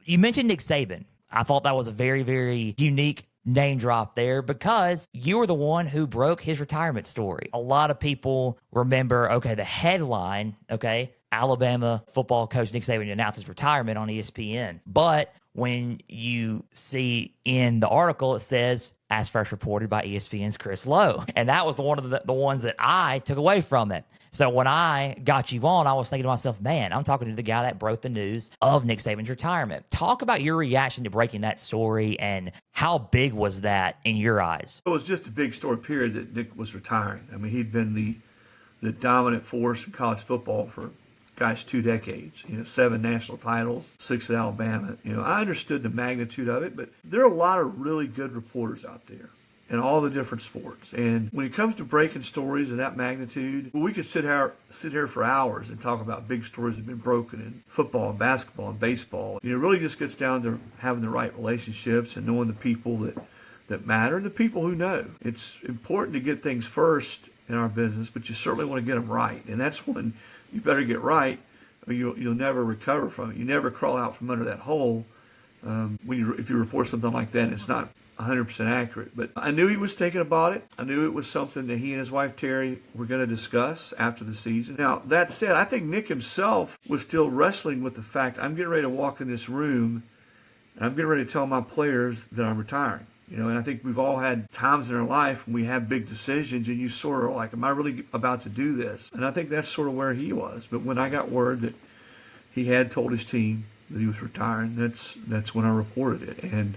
You mentioned Nick Saban. I thought that was a very, very unique name drop there because you were the one who broke his retirement story. A lot of people remember, okay, the headline, okay, Alabama football coach Nick Saban announced his retirement on ESPN. But when you see in the article, it says, as first reported by ESPN's Chris Lowe. And that was one of the ones that I took away from it. So when I got you on, I was thinking to myself, man, I'm talking to the guy that broke the news of Nick Saban's retirement. Talk about your reaction to breaking that story and how big was that in your eyes? It was just a big story, period, that Nick was retiring. I mean, he'd been the dominant force in college football for, 2 decades. 7 national titles, 6 at Alabama. I understood the magnitude of it, but there are a lot of really good reporters out there in all the different sports. And when it comes to breaking stories of that magnitude, we could sit here for hours and talk about big stories that have been broken in football and basketball and baseball. It really just gets down to having the right relationships and knowing the people that matter and the people who know. It's important to get things first in our business, but you certainly want to get them right. And that's when you better get right, or you'll never recover from it. You never crawl out from under that hole if you report something like that. It's not 100% accurate. But I knew he was thinking about it. I knew it was something that he and his wife Terry were going to discuss after the season. Now, that said, I think Nick himself was still wrestling with the fact, I'm getting ready to walk in this room and I'm getting ready to tell my players that I'm retiring. And I think we've all had times in our life when we have big decisions and you sort of like, am I really about to do this? And I think that's sort of where he was. But when I got word that he had told his team that he was retiring, that's when I reported it. And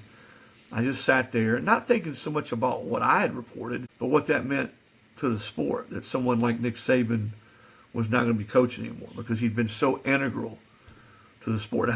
I just sat there, not thinking so much about what I had reported, but what that meant to the sport, that someone like Nick Saban was not going to be coaching anymore because he'd been so integral to the sport.